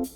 こ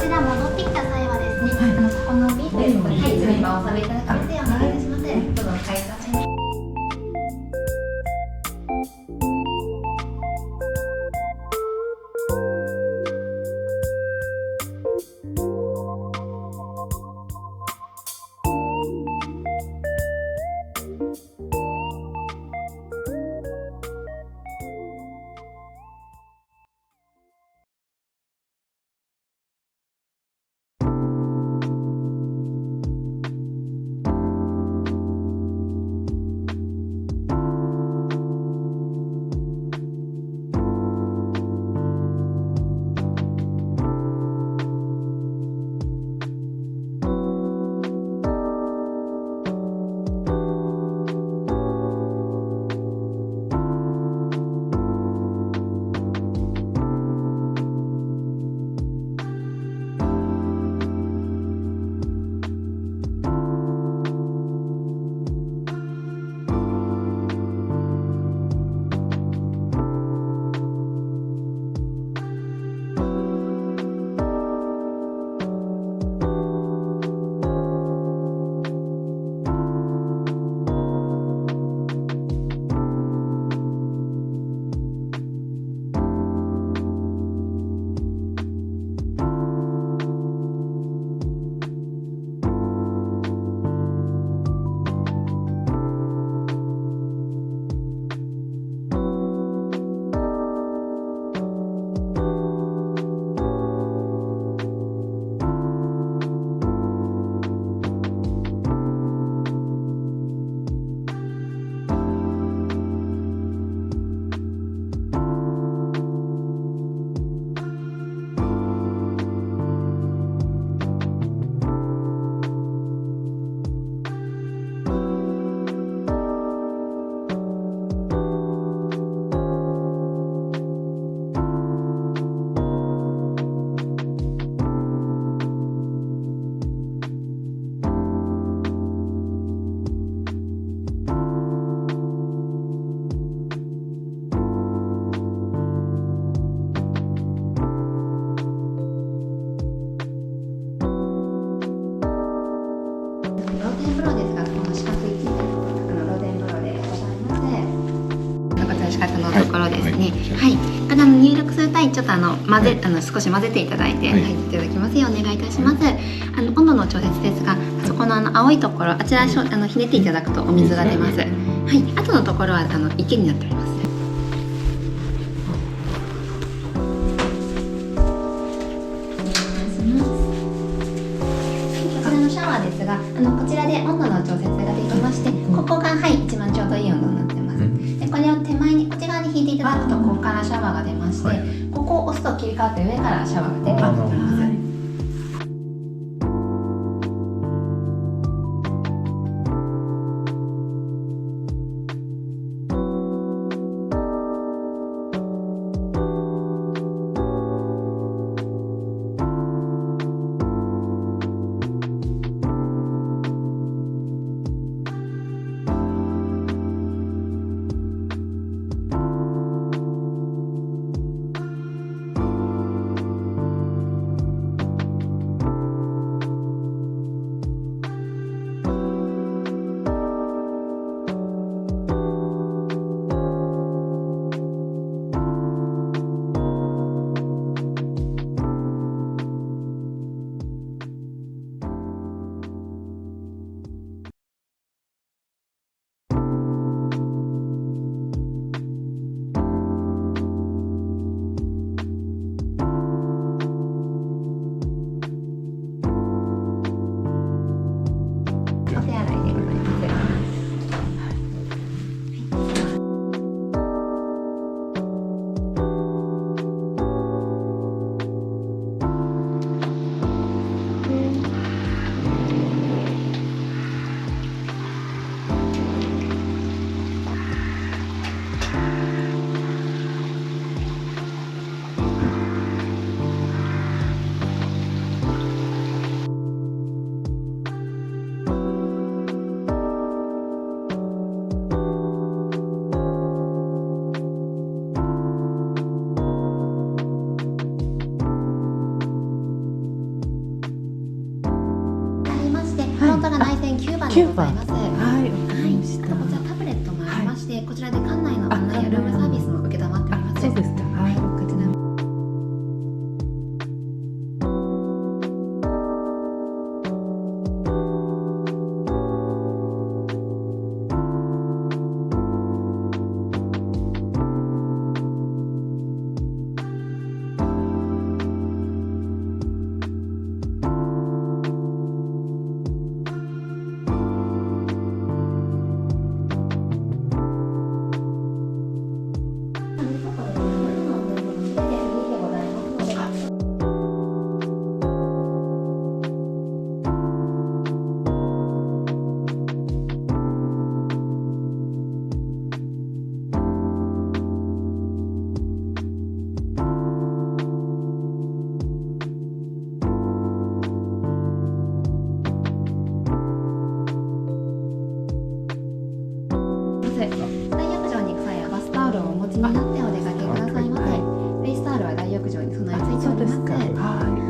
ちらは方のところですね。はい。から入力する際ちょっと少し混ぜていただいて入っていただきますようお願いいたします。温度の調節ですが、そこの青いところあちらひねっていただくとお水が出ます。はい。後のところは池になっております。ですがこちらで温度の調節ができまして、ここが一番ちょうどいい温度になってます。でこれを手前にこっち側に引いていただくとここからシャワーが出まして、ここを押すと切り替わって上からシャワーが出るようになってます。9番でございます。はい、わかりました。こちらタブレットもありまして、こちらで館内の案内やルームサービスも受けたまっております。そうですか。はい、こちら。大浴場に行く際はバスタオルをお持ちになってお出かけくださいませ。フェイスタオルは大浴場に備え付いております。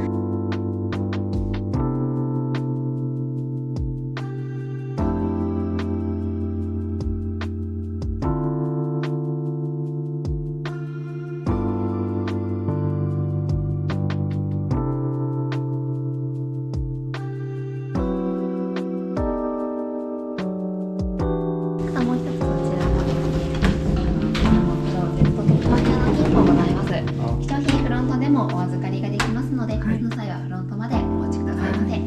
もう一つこちらのですね、クローゼットと金庫ございます。貴重品フロントでもお預かりができますので、その際はフロントまでお持ちくださいませ。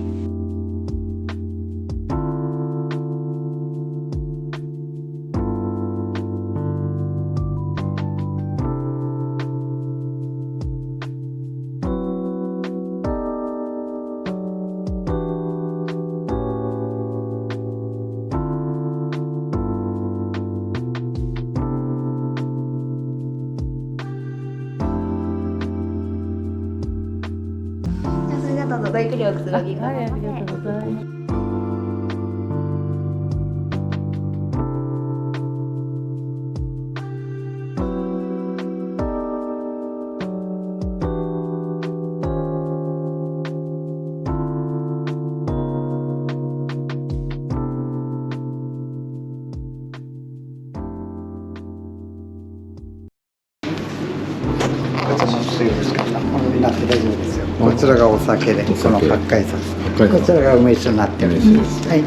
どうぞごゆっくりおくつろぎください。ありがとうございます。ちらがお酒で、この八海山。八海山こちらが梅酒になってるん梅です。はい。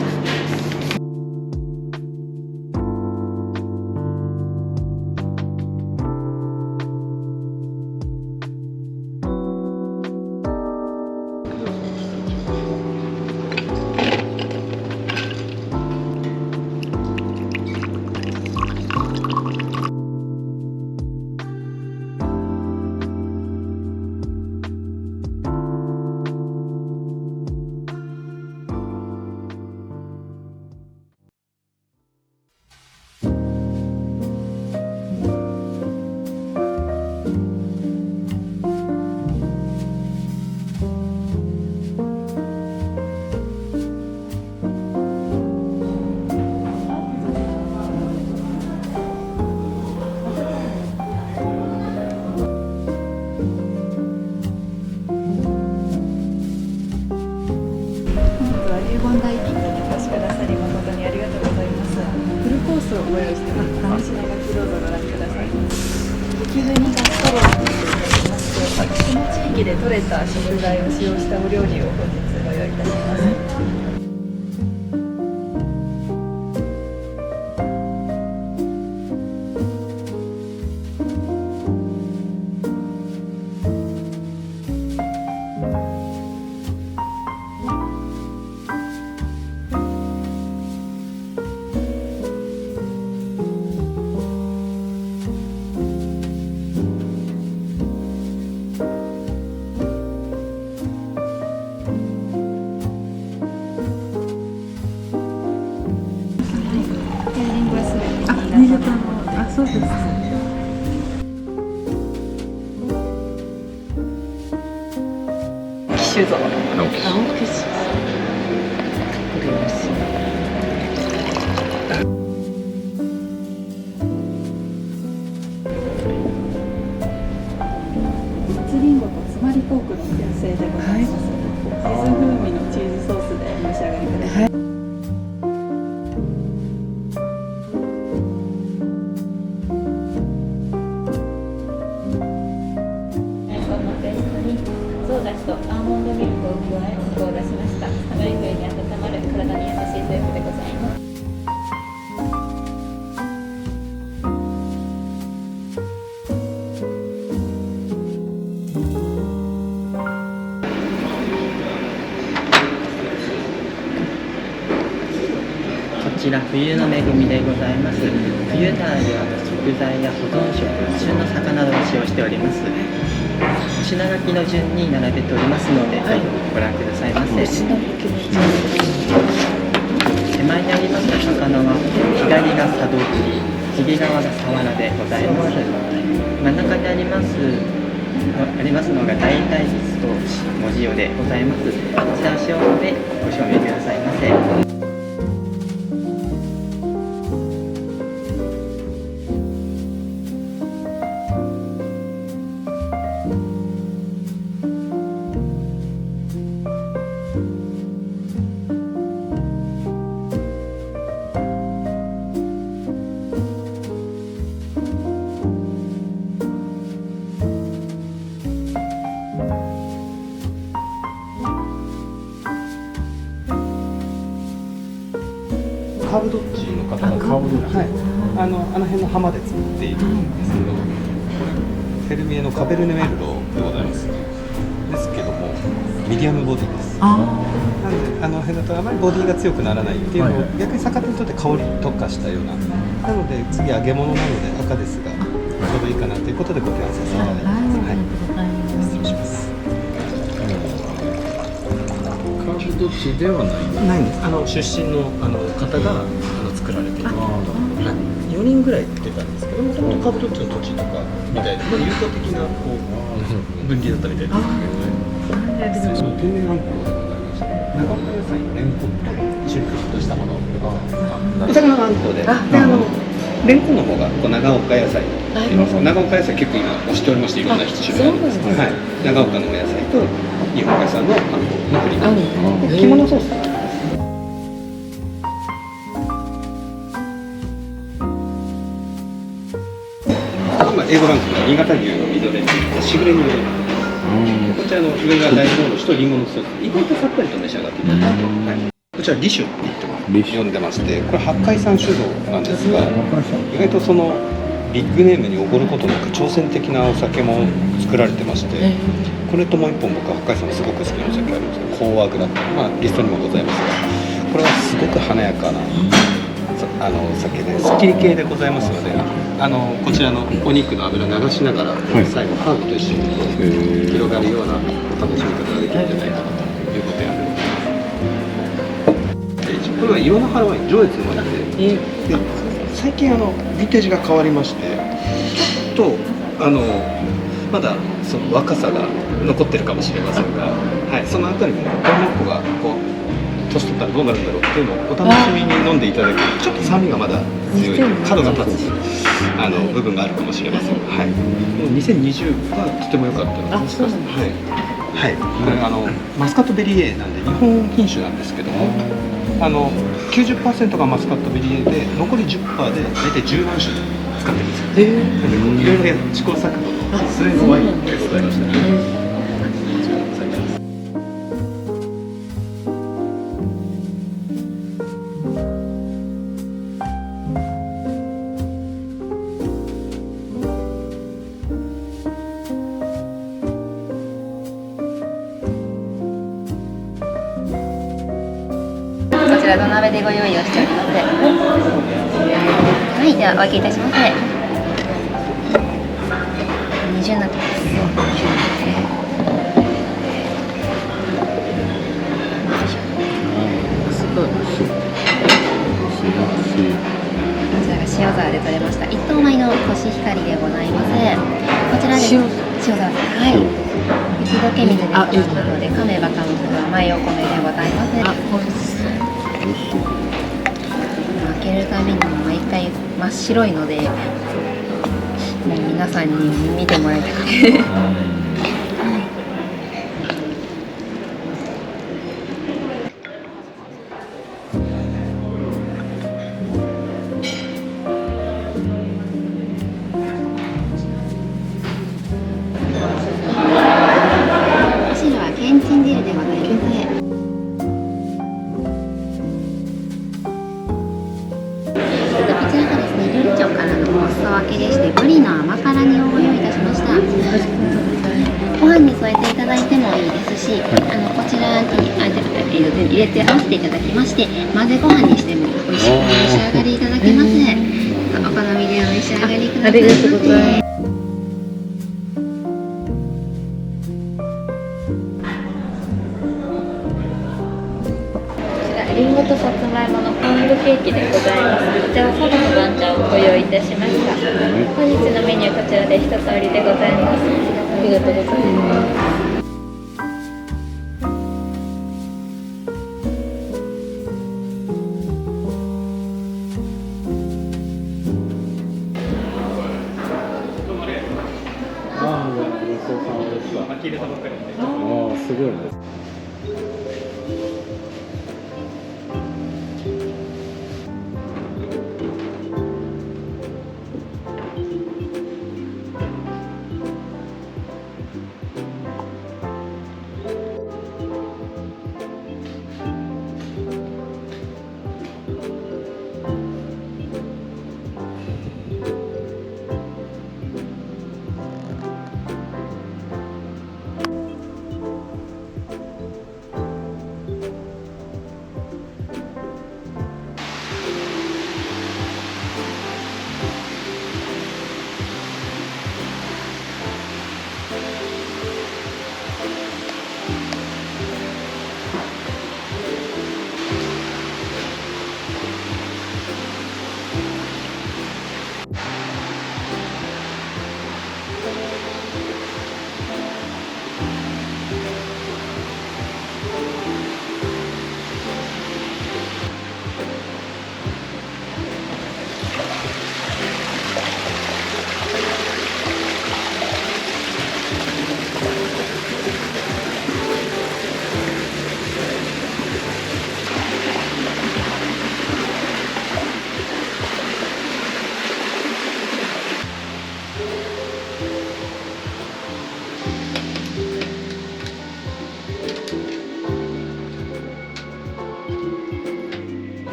流言ダイビングにお越しくださり誠にありがとうございます。フルコースをご用意しております。お召し上がりどうぞご覧ください。雪国ガストローといいまして、この地域で採れた食材を使用したお料理を本日ご用意いたします。リンゴはすべて新潟のあ、そうです。騎手像。青木青騎士。蜜リンゴとつまりポークの燻製でございます。チーズ風味のチーズソースでお召し上がりください。ソーダシとアーモンドミルクを加えコクを出しました。寒い冬に温まる体に優しいスープでございます。こちら冬の恵みでございます。冬ならではの食材や保存食、旬の魚などを使用しております。お品書きの順に並べておりますので、ご覧くださいませ。手前にあります魚は左が佐渡切り、右側がサワラでございます。真ん中にありますのが大体実と文字用でございます。こちらを塩でご賞味くださいませ。カーブドッジの方があの辺の浜で作っているんですけど、フェルミエのカベルネメルロでございます。ですけどもミディアムボディです。なのであの辺だとあまりボディが強くならないっていうのを、逆に逆手にとって香りに特化したような。なので次揚げ物なので赤ですがちょうどいいかなということでご提案させていただいてます。失礼します。カーブドッジではないないんです。出身の方が作られている。4人ぐらい出たんですけども、本当カーブドッジの土地とかみたいな、友好的なこう分離だったみたいですけど、その天然あんこでございまして、長岡野菜のレンコンと一緒にカットしたもの。お魚のあんこで、レンコンの方がこう長岡野菜って言います。長岡野菜結構今推しておりまして、いろんな種類あります。はい。長岡のお野菜と日本海産のあんこの振りの着物ソース。今 A5 ランクの新潟牛のミドレっていったしぐれ煮でございます。こちらの上が大根おろしとりんごのソース、意外とさっぱりと召し上がっていただけます。はい、こちらリシュって言ってます呼んでまして、これ八海山酒造なんですが、意外とそのビッグネームにおごることなく挑戦的なお酒も作られてまして、これともう一本僕は八海山のすごく好きなお酒あるんですけど、コーアグラって、リストにもございますが、これはすごく華やかなお酒で、すっきり系でございますので、こちらのお肉の脂流しながら、最後ハーブと一緒に広がるようなお楽しみ方ができるんじゃないかなということやってます。これは色の原ワイン、上越のワインで、最近ヴィンテージが変わりまして、ちょっとまだその若さが残ってるかもしれませんが、はい、そのあたりもどんな子がこう年取ったらどうなるんだろうっていうのをお楽しみに飲んでいただけると、ちょっと酸味がまだ強い、角が立つ部分があるかもしれません。はい、この2020はとても良かったので、もしかして、はい、これマスカットベリー A なんで日本品種なんですけども、90% がマスカットベリー A で残り 10% で大体10万種使ってるんですよ。いろいろ試行錯誤の末のワインでございました。こちら土鍋でご用意をしております。はい、ではお開けいたします。二重になってます。こちらが塩沢で採れました一等米のコシヒカリでございます。こちらで塩沢、はい。雪解け水で育ったので、噛めば噛むほど甘いお米でございます。開けるためにも毎回真っ白いので、もう皆さんに見てもらいたくて汁はけんちん汁でございます。こちらがですね、ルンチョからのお裾分けでして、ブリの甘辛煮をご用意いたしました。ご飯に添えていただいてもいいですし、こちらに入れて合わせていただきまして、混ぜご飯にしても美味しくお召し上がりいただけます。お好みでお召し上がりください。ありがとうございます。りんごとさつまいものパウンドケーキでございます。こちらは佐賀の番茶をご用意いたしました。本日のメニューこちらで一通りでございます。ありがとうございます。すごいね。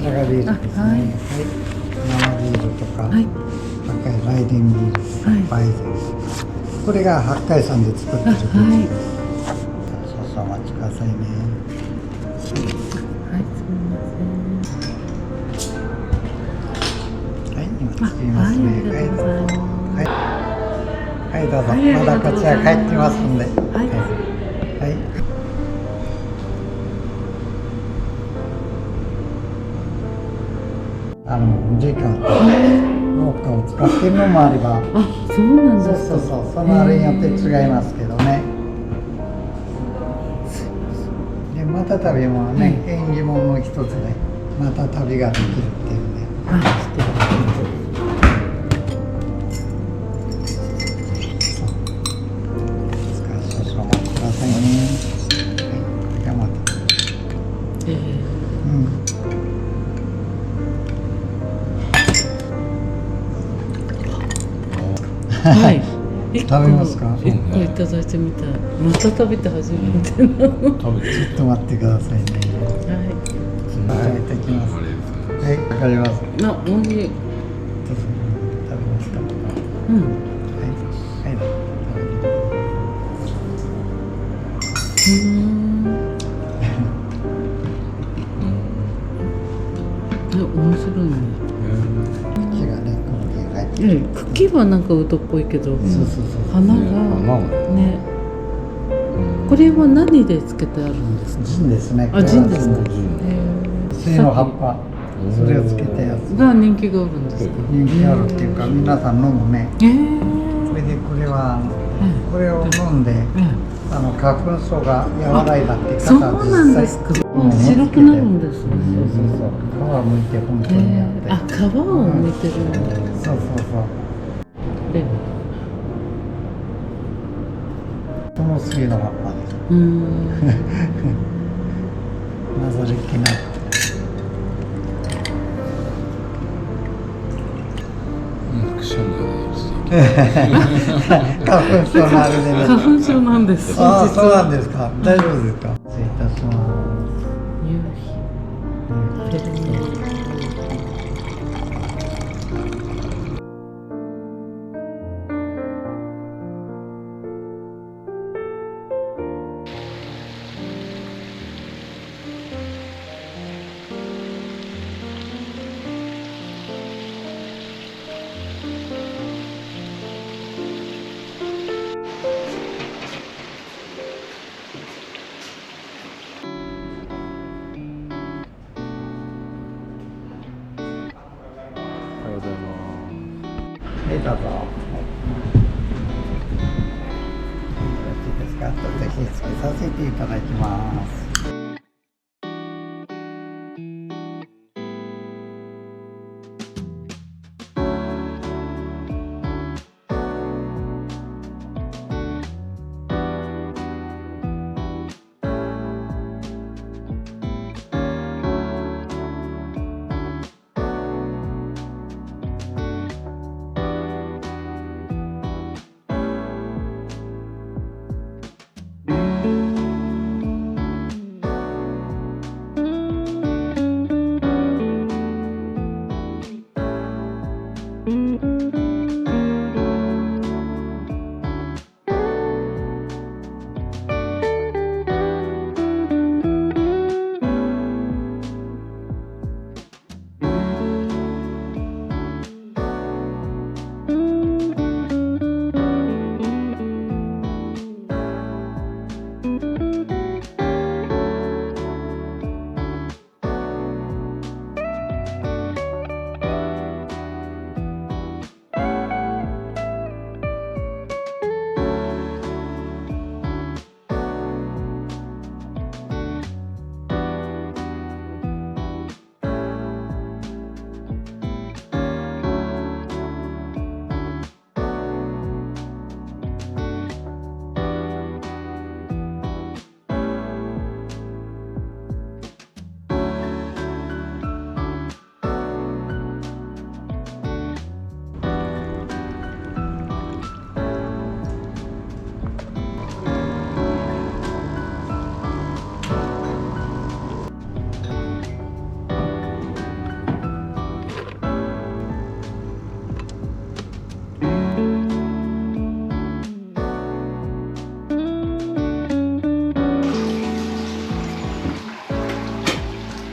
ちらがビールですね。はい。生ビールとか、八海ライデンビールとか、バイゼンとか。これが八海山で作ってるビールです。少々お待ちくださいね。はい、今作りますね。はい、どうぞ。まだこちら帰ってますんで。はい。時間と農家を使っているのもあれば、そうなんですか。そう、そのあれによって違いますけどね。で、また旅もね、縁起物の一つで、また旅ができるっていうね。少々お待ちくださいね。はい、頑張って。はい。食べますか？一個いただいてみたい。また食べて初めてなの。ちょっと待ってくださいね。はい。食べてきます。はい、わかります。美味しい。食べますか？うん。はい、どうぞ。面白いね。口がね、茎はなんかウドっぽいけど、花がね。これは何でつけてあるんですか？ジンですね。あ、ジンですね。水の葉っぱ、それをつけたやつが人気があるんですか？人気あるっていうか、皆さん飲むね。それでこれはこれを飲んで、花粉症が和らいだって方は実際白くなるんですね。そう、皮を剥いて本当にやって。あ、皮を剥いてるんだ。そう。この杉の葉っぱです。混ざり気なく。花粉症のあれでね。花粉症なんです。ああ、そうなんですか。大丈夫ですか。失礼いたします。夕日。はい、どうぞ。よろしいですか。ぜひつけさせていただきます。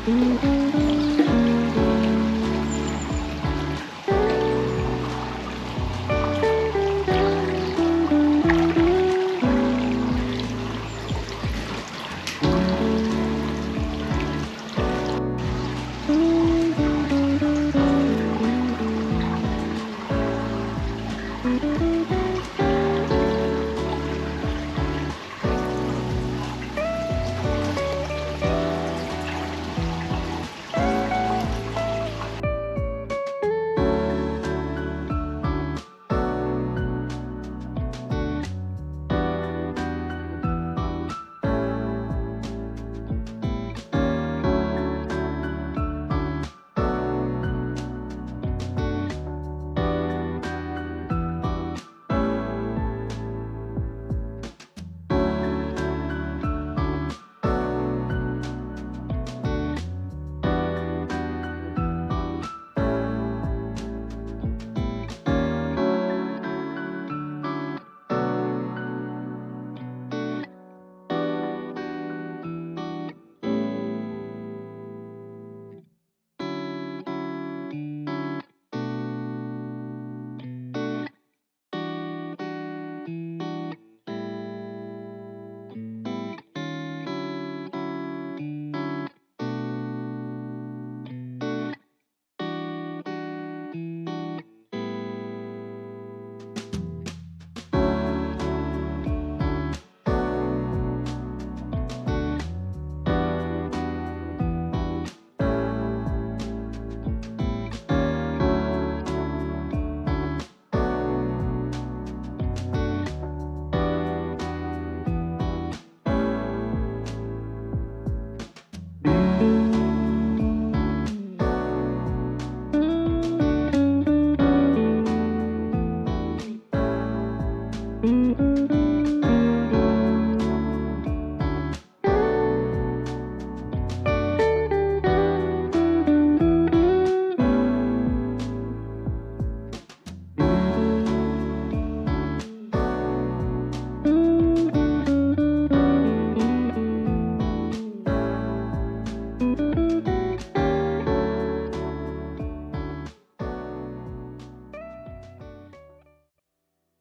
うん。